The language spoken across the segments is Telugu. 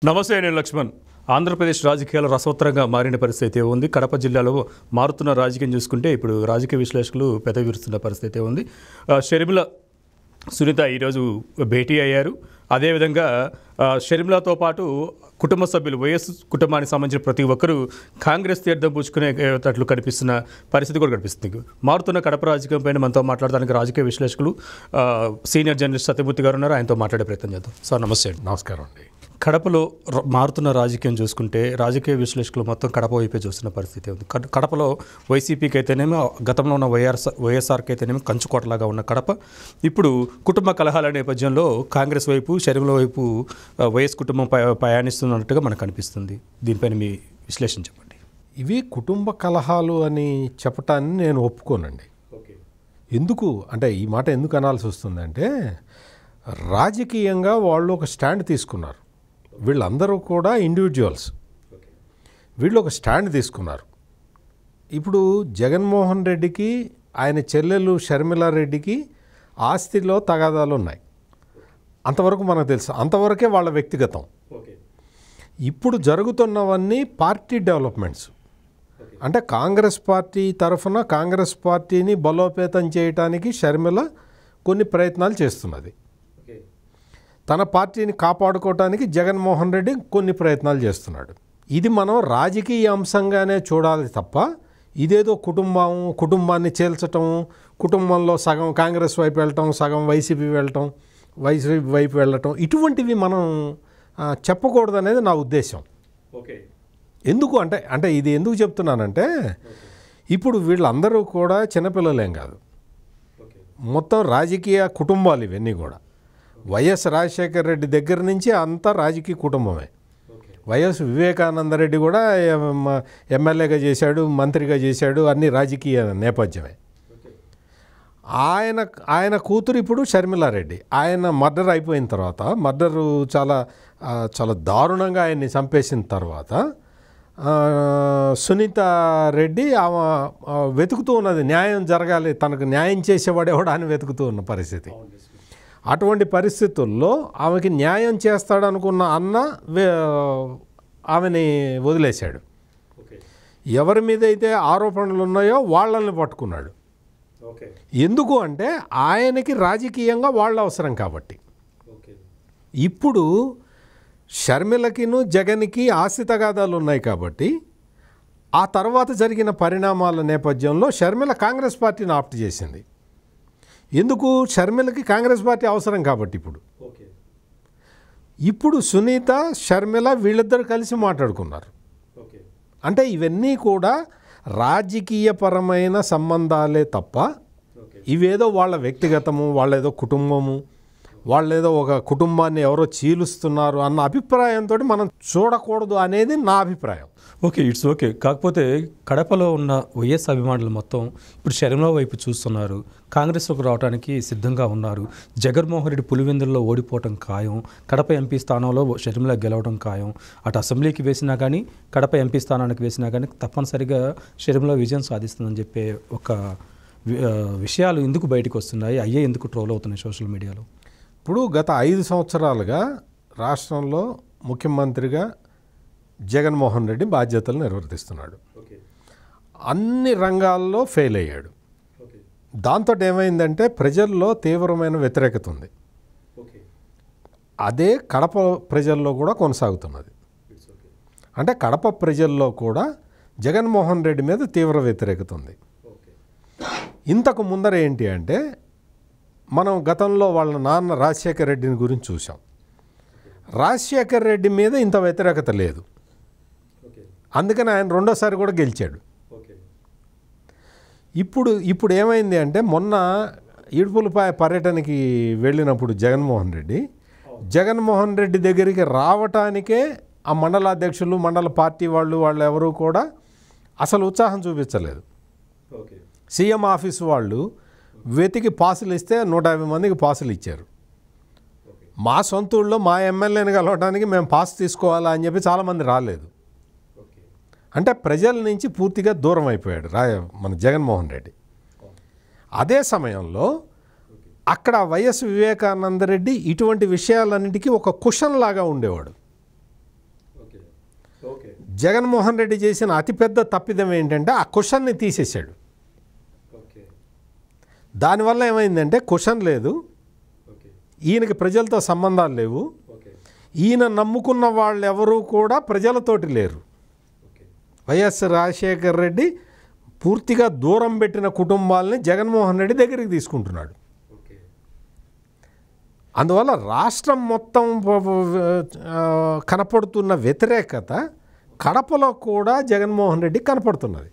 నమస్తే నేను లక్ష్మణ్. ఆంధ్రప్రదేశ్ రాజకీయాలు రసవత్తరంగా మారిన పరిస్థితి ఉంది. కడప జిల్లాలో మారుతున్న రాజకీయం చూసుకుంటే ఇప్పుడు రాజకీయ విశ్లేషకులు పెదవిరుస్తున్న పరిస్థితి ఉంది. షర్మిల సునీత ఈరోజు భేటీ అయ్యారు. అదేవిధంగా షర్మిలతో పాటు కుటుంబ సభ్యులు వైఎస్ కుటుంబానికి సంబంధించిన ప్రతి ఒక్కరూ కాంగ్రెస్ తీర్థం పుచ్చుకునేటట్లు కనిపిస్తున్న పరిస్థితి కూడా కనిపిస్తుంది. మారుతున్న కడప రాజకీయం పైన మనతో మాట్లాడడానికి రాజకీయ విశ్లేషకులు సీనియర్ జర్నలిస్ట్ సత్యమూర్తి గారు ఉన్నారు. ఆయనతో మాట్లాడే ప్రయత్నం చేద్దాం. సార్ నమస్తే. నమస్కారం అండి. కడపలో మారుతున్న రాజకీయం చూసుకుంటే రాజకీయ విశ్లేషకులు మొత్తం కడప వైపే చూస్తున్న పరిస్థితి ఉంది. కడపలో వైసీపీకి అయితేనేమో గతంలో ఉన్న వైఎస్ఆర్కి అయితేనేమో కంచుకోటలాగా ఉన్న కడప ఇప్పుడు కుటుంబ కలహాల నేపథ్యంలో కాంగ్రెస్ వైపు షర్మిల వైపు వైఎస్ కుటుంబం ప్రయాణిస్తున్నట్టుగా మనకు అనిపిస్తుంది. దీనిపైన మీ విశ్లేషణ చెప్పండి. ఇవి కుటుంబ కలహాలు అని చెప్పటాన్ని నేను ఒప్పుకోనండి. ఎందుకు అంటే ఈ మాట ఎందుకు అనాల్సి వస్తుందంటే రాజకీయంగా వాళ్ళు ఒక స్టాండ్ తీసుకున్నారు. వీళ్ళందరూ కూడా ఇండివిజువల్స్. వీళ్ళు ఒక స్టాండ్ తీసుకున్నారు. ఇప్పుడు జగన్మోహన్ రెడ్డికి ఆయన చెల్లెలు షర్మిలారెడ్డికి ఆస్తిలో తగాదాలు ఉన్నాయి. అంతవరకు మనకు తెలుసు. అంతవరకే వాళ్ళ వ్యక్తిగతం. ఇప్పుడు జరుగుతున్నవన్నీ పార్టీ డెవలప్మెంట్స్. అంటే కాంగ్రెస్ పార్టీ తరఫున కాంగ్రెస్ పార్టీని బలోపేతం చేయడానికి షర్మిల కొన్ని ప్రయత్నాలు చేస్తున్నది. తన పార్టీని కాపాడుకోవటానికి జగన్మోహన్ రెడ్డి కొన్ని ప్రయత్నాలు చేస్తున్నాడు. ఇది మనం రాజకీయ అంశంగానే చూడాలి తప్ప ఇదేదో కుటుంబాన్ని చేల్చటం, కుటుంబంలో సగం కాంగ్రెస్ వైపు వెళ్ళటం, సగం వైసీపీ వైపు వెళ్ళటం ఇటువంటివి మనం చెప్పకూడదు అనేది నా ఉద్దేశం. ఎందుకు అంటే ఇది ఎందుకు చెప్తున్నానంటే ఇప్పుడు వీళ్ళందరూ కూడా చిన్నపిల్లలేం కాదు. మొత్తం రాజకీయ కుటుంబాలు ఇవన్నీ కూడా. వైఎస్ రాజశేఖర రెడ్డి దగ్గర నుంచి అంతా రాజకీయ కుటుంబమే. వైఎస్ వివేకానందరెడ్డి కూడా ఎమ్మెల్యేగా చేశాడు, మంత్రిగా చేశాడు, అన్ని రాజకీయ నేపథ్యమే. ఆయన కూతురు ఇప్పుడు షర్మిలారెడ్డి. ఆయన మర్డర్ అయిపోయిన తర్వాత, మర్డరు చాలా దారుణంగా ఆయన్ని చంపేసిన తర్వాత సునీత రెడ్డి ఆమె వెతుకుతూ ఉన్నది. న్యాయం జరగాలి, తనకు న్యాయం చేసేవాడేవాడు అని వెతుకుతూ ఉన్న పరిస్థితి. అటువంటి పరిస్థితుల్లో ఆమెకి న్యాయం చేస్తాడనుకున్న అన్న ఆమెని వదిలేశాడు. ఎవరి మీద అయితే ఆరోపణలు ఉన్నాయో వాళ్ళని పట్టుకున్నాడు. ఎందుకు అంటే ఆయనకి రాజకీయంగా వాళ్ళ అవసరం కాబట్టి. ఇప్పుడు షర్మిలకిను జగన్కి ఆస్తి తగాదాలు ఉన్నాయి కాబట్టి ఆ తర్వాత జరిగిన పరిణామాల నేపథ్యంలో షర్మిల కాంగ్రెస్ పార్టీని ఆప్ట్ చేసింది. ఎందుకు? షర్మిలకి కాంగ్రెస్ పార్టీ అవసరం కాబట్టి. ఇప్పుడు సునీత షర్మిల వీళ్ళిద్దరు కలిసి మాట్లాడుకున్నారు. అంటే ఇవన్నీ కూడా రాజకీయపరమైన సంబంధాలే తప్ప ఇవేదో వాళ్ళ వ్యక్తిగతము, వాళ్ళేదో కుటుంబము, వాళ్ళేదో ఒక కుటుంబాన్ని ఎవరో చీలుస్తున్నారు అన్న అభిప్రాయంతో మనం చూడకూడదు అనేది నా అభిప్రాయం. Okay, it's okay. కాకపోతే కడపలో ఉన్న వైఎస్ అభిమానులు మొత్తం ఇప్పుడు షర్మిల వైపు చూస్తున్నారు. కాంగ్రెస్లోకి రావడానికి సిద్ధంగా ఉన్నారు. జగన్మోహన్ రెడ్డి పులివెందుల్లో ఓడిపోవటం ఖాయం. కడప ఎంపీ స్థానంలో షర్మిల గెలవడం ఖాయం. అటు అసెంబ్లీకి వేసినా కానీ కడప ఎంపీ స్థానానికి వేసినా కానీ తప్పనిసరిగా షర్మిల విజయం సాధిస్తుందని చెప్పే ఒక విషయాలు ఎందుకు బయటకు వస్తున్నాయి? అయ్యే ఎందుకు ట్రోల్ అవుతున్నాయి సోషల్ మీడియాలో? ఇప్పుడు గత 5 సంవత్సరాలుగా రాష్ట్రంలో ముఖ్యమంత్రిగా జగన్మోహన్ రెడ్డి బాధ్యతలు నిర్వర్తిస్తున్నాడు. అన్ని రంగాల్లో ఫెయిల్ అయ్యాడు. దాంతో ఏమైందంటే ప్రజల్లో తీవ్రమైన వ్యతిరేకత ఉంది. అదే కడప ప్రజల్లో కూడా కొనసాగుతున్నది. అంటే కడప ప్రజల్లో కూడా జగన్మోహన్ రెడ్డి మీద తీవ్ర వ్యతిరేకత ఉంది. ఇంతకు ముందర ఏంటి అంటే మనం గతంలో వాళ్ళ నాన్న రాజశేఖర రెడ్డిని గురించి చూసాం. రాజశేఖర రెడ్డి మీద ఇంత వ్యతిరేకత లేదు. అందుకని ఆయన రెండోసారి కూడా గెలిచాడు. ఇప్పుడు ఏమైంది అంటే మొన్న ఇడుపులపాయ పర్యటనకి వెళ్ళినప్పుడు జగన్మోహన్ రెడ్డి దగ్గరికి రావటానికే ఆ మండలాధ్యక్షులు, మండల పార్టీ వాళ్ళు ఎవరు కూడా అసలు ఉత్సాహం చూపించలేదు. సీఎం ఆఫీసు వాళ్ళు వెతికి పాసులు ఇస్తే 150 మందికి పాసులు ఇచ్చారు. మా సొంత ఊళ్ళో మా ఎమ్మెల్యేని కలవడానికి మేము పాస్ తీసుకోవాలా అని చెప్పి చాలామంది రాలేదు. అంటే ప్రజల నుంచి పూర్తిగా దూరం అయిపోయాడు మన జగన్మోహన్ రెడ్డి. అదే సమయంలో అక్కడ వైఎస్ వివేకానందరెడ్డి ఇటువంటి విషయాలన్నింటికీ ఒక కుషన్ లాగా ఉండేవాడు. జగన్మోహన్ రెడ్డి చేసిన అతిపెద్ద తప్పిదం ఏంటంటే ఆ క్వశ్చన్ని తీసేశాడు. దానివల్ల ఏమైందంటే క్వశ్చన్ లేదు, ఈయనకి ప్రజలతో సంబంధాలు లేవు, ఈయన నమ్ముకున్న వాళ్ళు ఎవరూ కూడా ప్రజలతోటి లేరు. వైఎస్ రాజశేఖర్ రెడ్డి పూర్తిగా దూరం పెట్టిన కుటుంబాలని జగన్మోహన్ రెడ్డి దగ్గరికి తీసుకుంటున్నాడు. అందువల్ల రాష్ట్రం మొత్తం కనపడుతున్న వ్యతిరేకత కడపలో కూడా జగన్మోహన్ రెడ్డి కనపడుతున్నది.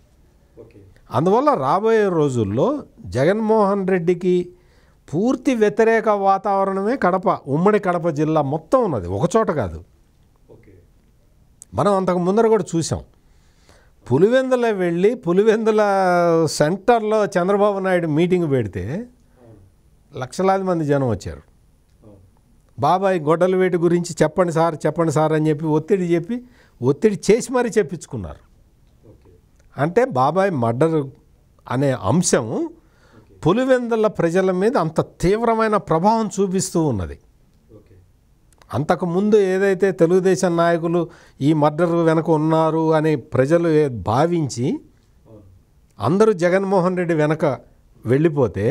అందువల్ల రాబోయే రోజుల్లో జగన్మోహన్ రెడ్డికి పూర్తి వ్యతిరేక వాతావరణమే కడప, ఉమ్మడి కడప జిల్లా మొత్తం ఉన్నది, ఒకచోట కాదు. మనం అంతకు ముందర కూడా చూసాం. పులివెందుల వెళ్ళి పులివెందుల సెంటర్లో చంద్రబాబు నాయుడు మీటింగ్ పెడితే లక్షలాది మంది జనం వచ్చారు. బాబాయ్ గొడ్డల వేటి గురించి చెప్పండి సార్ అని చెప్పి ఒత్తిడి చేసి మరీ చెప్పించుకున్నారు. అంటే బాబాయ్ మర్డర్ అనే అంశం పులివెందుల ప్రజల మీద అంత తీవ్రమైన ప్రభావం చూపిస్తూ ఉన్నది. అంతకుముందు ఏదైతే తెలుగుదేశం నాయకులు ఈ మర్డర్ వెనక ఉన్నారు అని ప్రజలు భావించి అందరూ జగన్మోహన్ రెడ్డి వెనక వెళ్ళిపోతే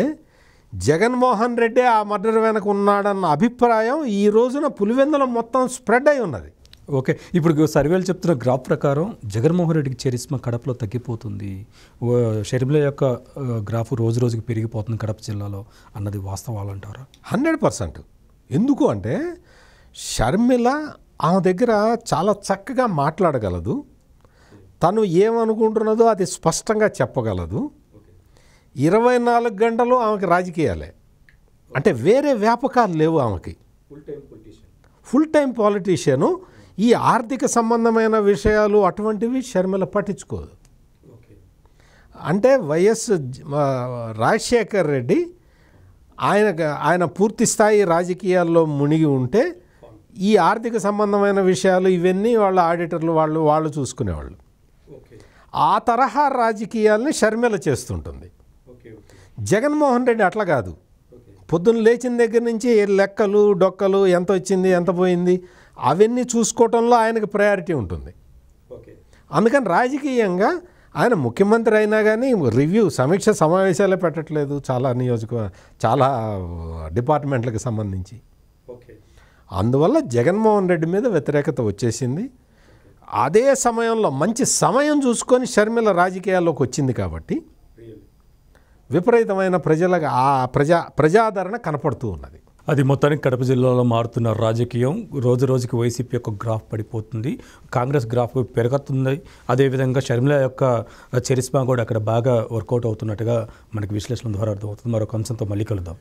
జగన్మోహన్ రెడ్డి ఆ మర్డర్ వెనక ఉన్నాడన్న అభిప్రాయం ఈ రోజున పులివెందుల మొత్తం స్ప్రెడ్ అయి ఉన్నది. ఓకే, ఇప్పుడు సర్వేలు చెప్తున్న గ్రాఫ్ ప్రకారం జగన్మోహన్ రెడ్డికి చరిస్మా కడపలో తగ్గిపోతుంది, షర్మిల యొక్క గ్రాఫ్ రోజు రోజుకి పెరిగిపోతుంది కడప జిల్లాలో అన్నది వాస్తవాలంటారా? 100%. ఎందుకు అంటే షర్మిల ఆమె దగ్గర చాలా చక్కగా మాట్లాడగలదు, తను ఏమనుకుంటున్నదో అది స్పష్టంగా చెప్పగలదు. 24 గంటలు ఆమెకి రాజకీయాలే, అంటే వేరే వ్యాపకాలు లేవు ఆమెకి. Full time politician. ఈ ఆర్థిక సంబంధమైన విషయాలు అటువంటివి షర్మిల పట్టించుకోదు. అంటే వైఎస్ రాజశేఖర్ రెడ్డి ఆయన పూర్తి స్థాయి రాజకీయాల్లో మునిగి ఉంటే ఈ ఆర్థిక సంబంధమైన విషయాలు ఇవన్నీ వాళ్ళ ఆడిటర్లు వాళ్ళు చూసుకునేవాళ్ళు. ఆ తరహా రాజకీయాల్ని షర్మిల చేస్తుంటుంది. జగన్మోహన్ రెడ్డి అట్లా కాదు. పొద్దున్న లేచిన దగ్గర నుంచి లెక్కలు డొక్కలు ఎంత వచ్చింది ఎంత పోయింది అవన్నీ చూసుకోవటంలో ఆయనకు ప్రయారిటీ ఉంటుంది. అందుకని రాజకీయంగా ఆయన ముఖ్యమంత్రి అయినా కానీ సమీక్ష సమావేశాలే పెట్టట్లేదు చాలా డిపార్ట్మెంట్లకు సంబంధించి. అందువల్ల జగన్మోహన్ రెడ్డి మీద వ్యతిరేకత వచ్చేసింది. అదే సమయంలో మంచి సమయం చూసుకొని షర్మిల రాజకీయాల్లోకి వచ్చింది కాబట్టి విపరీతమైన ప్రజాదరణ కనపడుతూ ఉన్నది. అది మొత్తానికి కడప జిల్లాలో మారుతున్న రాజకీయం రోజు రోజుకి వైసీపీ యొక్క గ్రాఫ్ పడిపోతుంది, కాంగ్రెస్ గ్రాఫ్ పెరుగుతుంది. అదేవిధంగా షర్మిల యొక్క చరిస్మా కూడా అక్కడ బాగా వర్కౌట్ అవుతున్నట్టుగా మనకి విశ్లేషణ ద్వారా అర్థమవుతుంది. మరొక అంశంతో మళ్ళీ కలుద్దాం.